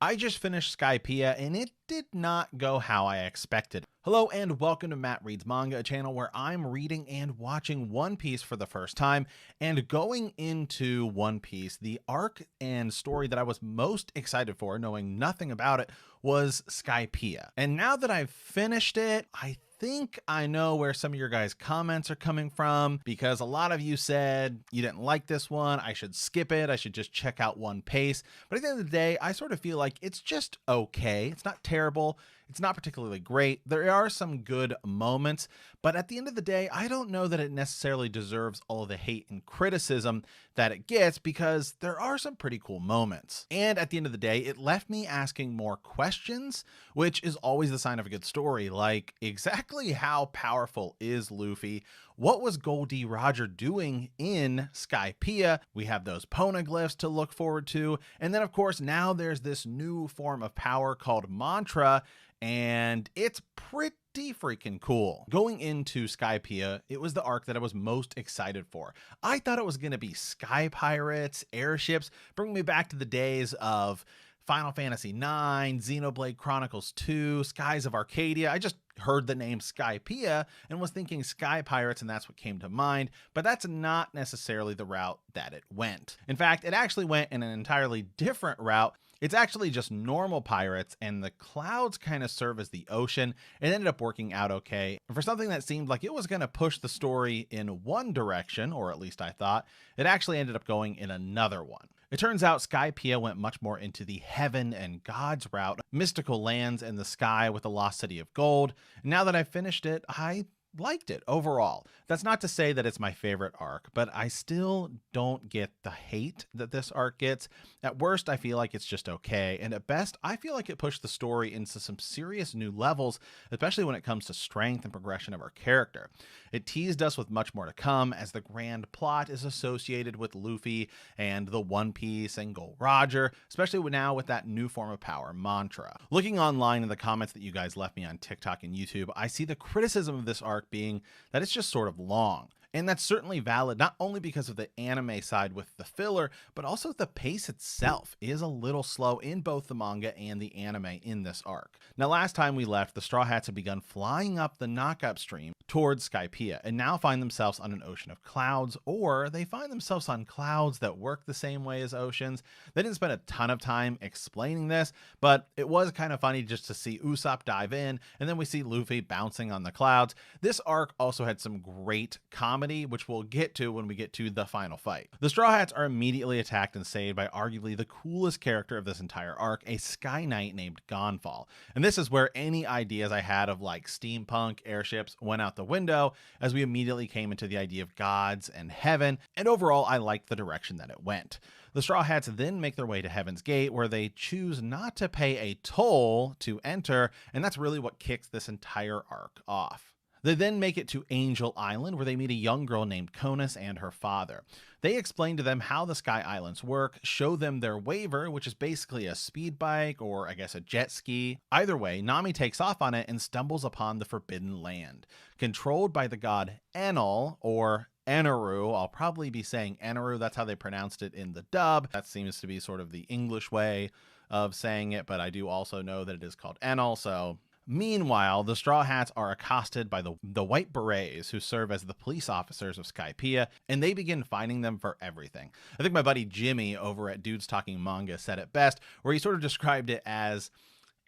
I just finished Skypiea and it did not go how I expected. Hello and welcome to Matt Reads Manga, a channel where I'm reading and watching One Piece for the first time. And going into One Piece, the arc and story that I was most excited for, knowing nothing about it, was Skypiea. And now that I've finished it, I think I know where some of your guys' comments are coming from, because a lot of you said you didn't like this one, I should skip it, I should just check out One Piece. But at the end of the day, I sort of feel like it's just okay. It's not terrible. It's not particularly great. There are some good moments, but at the end of the day, I don't know that it necessarily deserves all of the hate and criticism that it gets, because there are some pretty cool moments. And at the end of the day, it left me asking more questions, which is always the sign of a good story, like exactly how powerful is Luffy? What was Goldie Roger doing in Skypiea? We have those poneglyphs to look forward to. And then of course, now there's this new form of power called mantra, and it's pretty freaking cool. Going into Skypiea, it was the arc that I was most excited for. I thought it was going to be sky pirates, airships, bringing me back to the days of Final Fantasy IX, Xenoblade Chronicles 2, Skies of Arcadia. I just heard the name Skypiea and was thinking sky pirates, and that's what came to mind, but that's not necessarily the route that it went. In fact, it actually went in an entirely different route. It's actually just normal pirates, and the clouds kind of serve as the ocean. It ended up working out okay. And for something that seemed like it was going to push the story in one direction, or at least I thought, it actually ended up going in another one. It turns out Skypiea went much more into the heaven and gods route, mystical lands in the sky with the lost city of gold. And now that I've finished it, I liked it overall. That's not to say that it's my favorite arc, but I still don't get the hate that this arc gets. At worst, I feel like it's just okay, and at best, I feel like it pushed the story into some serious new levels, especially when it comes to strength and progression of our character. It teased us with much more to come, as the grand plot is associated with Luffy and the One Piece and Gold Roger, especially now with that new form of power, mantra. Looking online in the comments that you guys left me on TikTok and YouTube, I see the criticism of this arc being that it's just sort of long. And that's certainly valid, not only because of the anime side with the filler, but also the pace itself is a little slow in both the manga and the anime in this arc. Now, last time we left, the Straw Hats had begun flying up the knockup stream towards Skypiea, and now find themselves on an ocean of clouds, or they find themselves on clouds that work the same way as oceans. They didn't spend a ton of time explaining this, but it was kind of funny just to see Usopp dive in, and then we see Luffy bouncing on the clouds. This arc also had some great comedy, which we'll get to when we get to the final fight. The Straw Hats are immediately attacked and saved by arguably the coolest character of this entire arc, a Sky Knight named Gonfall. And this is where any ideas I had of like steampunk airships went out the window, as we immediately came into the idea of gods and heaven, and overall I liked the direction that it went. The Straw Hats then make their way to Heaven's Gate, where they choose not to pay a toll to enter, and that's really what kicks this entire arc off. They then make it to Angel Island, where they meet a young girl named Conus and her father. They explain to them how the Sky Islands work, show them their waiver, which is basically a speed bike or I guess a jet ski. Either way, Nami takes off on it and stumbles upon the Forbidden Land, controlled by the god Enel, or Eneru. I'll probably be saying Eneru, that's how they pronounced it in the dub. That seems to be sort of the English way of saying it, but I do also know that it is called Enel, so... Meanwhile, the Straw Hats are accosted by the White Berets, who serve as the police officers of Skypiea, and they begin fining them for everything. I think my buddy Jimmy over at Dudes Talking Manga said it best, where he sort of described it as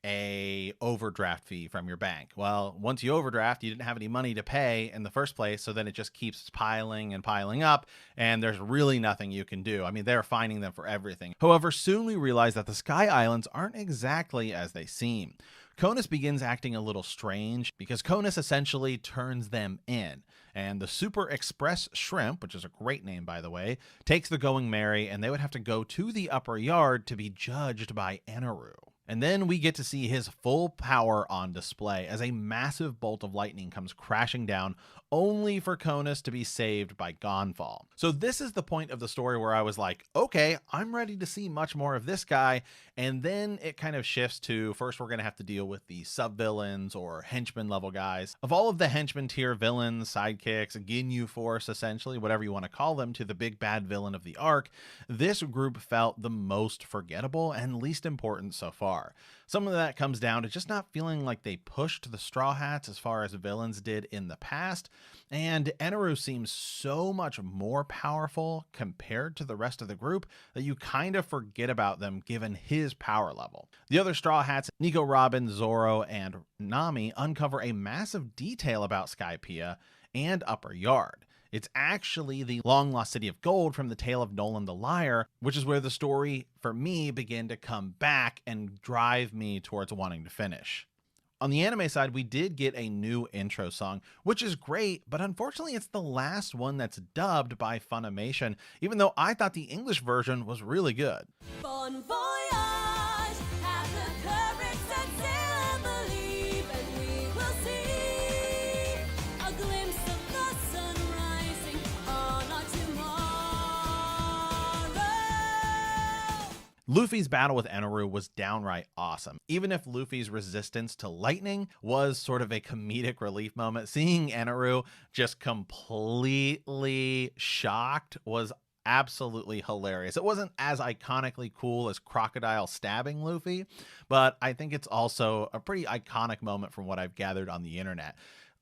a overdraft fee from your bank. Well, once you overdraft, you didn't have any money to pay in the first place, so then it just keeps piling and piling up, and there's really nothing you can do. I mean, they're fining them for everything. However, soon we realize that the Sky Islands aren't exactly as they seem. Conus begins acting a little strange, because Conus essentially turns them in, and the Super Express Shrimp, which is a great name by the way, takes the going merry, and they would have to go to the upper yard to be judged by Eneru. And then we get to see his full power on display as a massive bolt of lightning comes crashing down, only for Conus to be saved by Gonfall. So this is the point of the story where I was like, okay, I'm ready to see much more of this guy. And then it kind of shifts to, first we're going to have to deal with the sub-villains or henchman level guys. Of all of the henchman tier villains, sidekicks, Ginyu Force, essentially, whatever you want to call them, to the big bad villain of the arc, this group felt the most forgettable and least important so far. Some of that comes down to just not feeling like they pushed the Straw Hats as far as villains did in the past, and Eneru seems so much more powerful compared to the rest of the group that you kind of forget about them given his power level. The other Straw Hats, Nico, Robin, Zoro, and Nami, uncover a massive detail about Skypiea and Upper Yard. It's actually the long-lost city of gold from the tale of Nolan the Liar, which is where the story, for me, began to come back and drive me towards wanting to finish. On the anime side, we did get a new intro song, which is great, but unfortunately it's the last one that's dubbed by Funimation, even though I thought the English version was really good. Bon voyage, have the courage that sail and believe, and we will see a glimpse of the sun rising on our tomorrow. Luffy's battle with Eneru was downright awesome. Even if Luffy's resistance to lightning was sort of a comedic relief moment, seeing Eneru just completely shocked was absolutely hilarious. It wasn't as iconically cool as Crocodile stabbing Luffy, but I think it's also a pretty iconic moment from what I've gathered on the internet.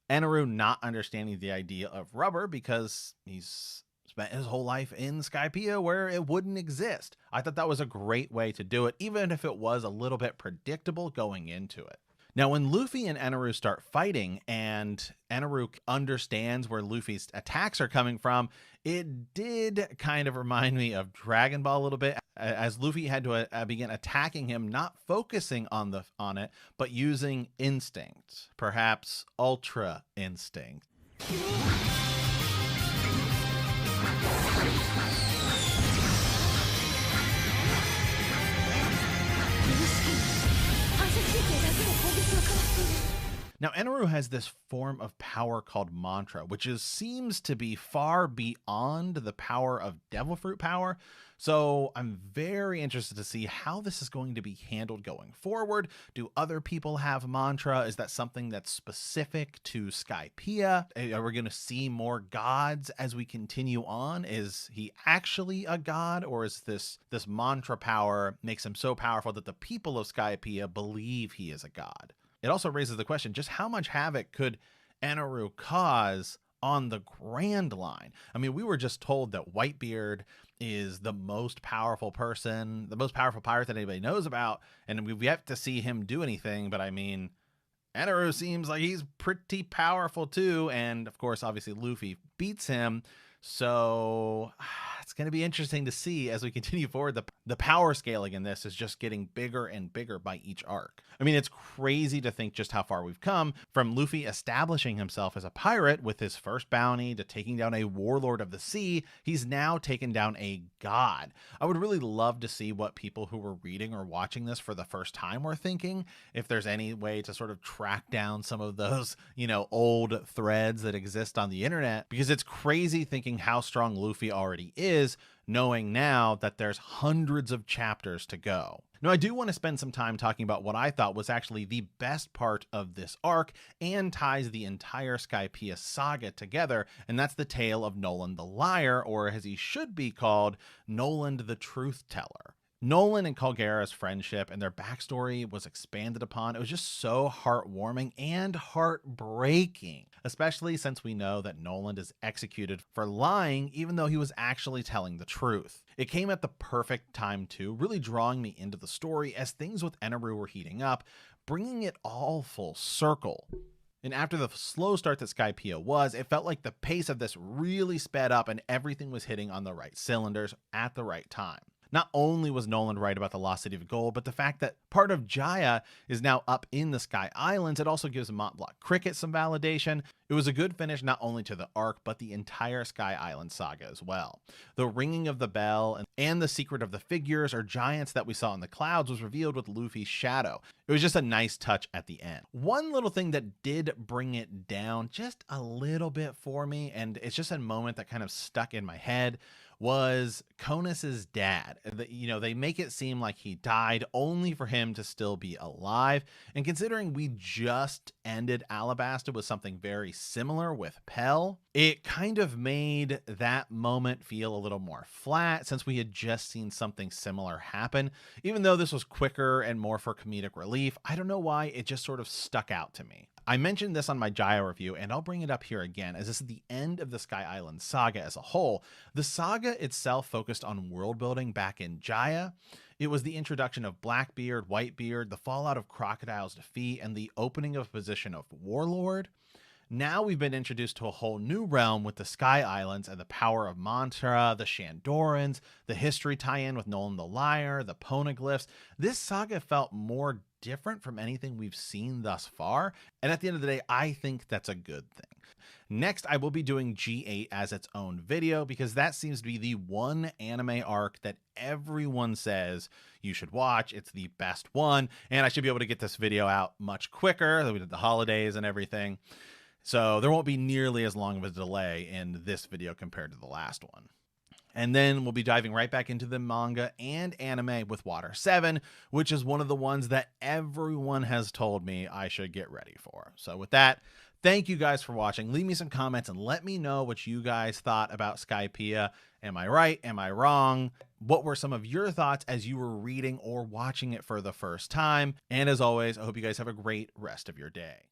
Eneru not understanding the idea of rubber because he's spent his whole life in Skypiea where it wouldn't exist. I thought that was a great way to do it, even if it was a little bit predictable going into it. Now, when Luffy and Eneru start fighting and Eneru understands where Luffy's attacks are coming from, it did kind of remind me of Dragon Ball a little bit, as Luffy had to begin attacking him, not focusing on it, but using instinct, perhaps ultra instinct. Now, Eneru has this form of power called mantra, which seems to be far beyond the power of Devil Fruit power. So I'm very interested to see how this is going to be handled going forward. Do other people have mantra? Is that something that's specific to Skypiea? Are we going to see more gods as we continue on? Is he actually a god, or is this mantra power makes him so powerful that the people of Skypiea believe he is a god? It also raises the question, just how much havoc could Eneru cause on the Grand Line? I mean, we were just told that Whitebeard is the most powerful person, the most powerful pirate that anybody knows about, and we've yet to see him do anything, but I mean, Eneru seems like he's pretty powerful too, and of course, obviously, Luffy beats him, so it's going to be interesting to see as we continue forward. The power scaling in this is just getting bigger and bigger by each arc. I mean, it's crazy to think just how far we've come from Luffy establishing himself as a pirate with his first bounty to taking down a warlord of the sea. He's now taken down a god. I would really love to see what people who were reading or watching this for the first time were thinking, if there's any way to sort of track down some of those, old threads that exist on the internet, because it's crazy thinking how strong Luffy already is, knowing now that there's hundreds of chapters to go. Now, I do want to spend some time talking about what I thought was actually the best part of this arc and ties the entire Skypiea saga together, and that's the tale of Nolan the Liar, or as he should be called, Nolan the Truth Teller. Nolan and Kalgera's friendship and their backstory was expanded upon. It was just so heartwarming and heartbreaking, especially since we know that Nolan is executed for lying, even though he was actually telling the truth. It came at the perfect time too, really drawing me into the story as things with Eneru were heating up, bringing it all full circle. And after the slow start that Skypiea was, it felt like the pace of this really sped up and everything was hitting on the right cylinders at the right time. Not only was Nolan right about the Lost City of Gold, but the fact that part of Jaya is now up in the Sky Islands, it also gives Mont Blanc Cricket some validation. It was a good finish not only to the arc, but the entire Sky Island saga as well. The ringing of the bell and the secret of the figures or giants that we saw in the clouds was revealed with Luffy's shadow. It was just a nice touch at the end. One little thing that did bring it down just a little bit for me, and it's just a moment that kind of stuck in my head, was Konus's dad. They make it seem like he died only for him to still be alive. And considering we just ended Alabasta with something very similar with Pell, it kind of made that moment feel a little more flat since we had just seen something similar happen. Even though this was quicker and more for comedic relief, I don't know why it just sort of stuck out to me. I mentioned this on my Jaya review, and I'll bring it up here again, as this is the end of the Sky Island saga as a whole. The saga itself focused on world building back in Jaya. It was the introduction of Blackbeard, Whitebeard, the fallout of Crocodile's defeat, and the opening of a position of Warlord. Now we've been introduced to a whole new realm with the Sky Islands and the power of Mantra, the Shandorans, the history tie-in with Nolan the Liar, the Poneglyphs. This saga felt more different from anything we've seen thus far, and at the end of the day, I think that's a good thing. Next, I will be doing G8 as its own video because that seems to be the one anime arc that everyone says you should watch. It's the best one, and I should be able to get this video out much quicker. We did the holidays and everything, so there won't be nearly as long of a delay in this video compared to the last one. And then we'll be diving right back into the manga and anime with Water 7, which is one of the ones that everyone has told me I should get ready for. So with that, thank you guys for watching. Leave me some comments and let me know what you guys thought about Skypiea. Am I right? Am I wrong? What were some of your thoughts as you were reading or watching it for the first time? And as always, I hope you guys have a great rest of your day.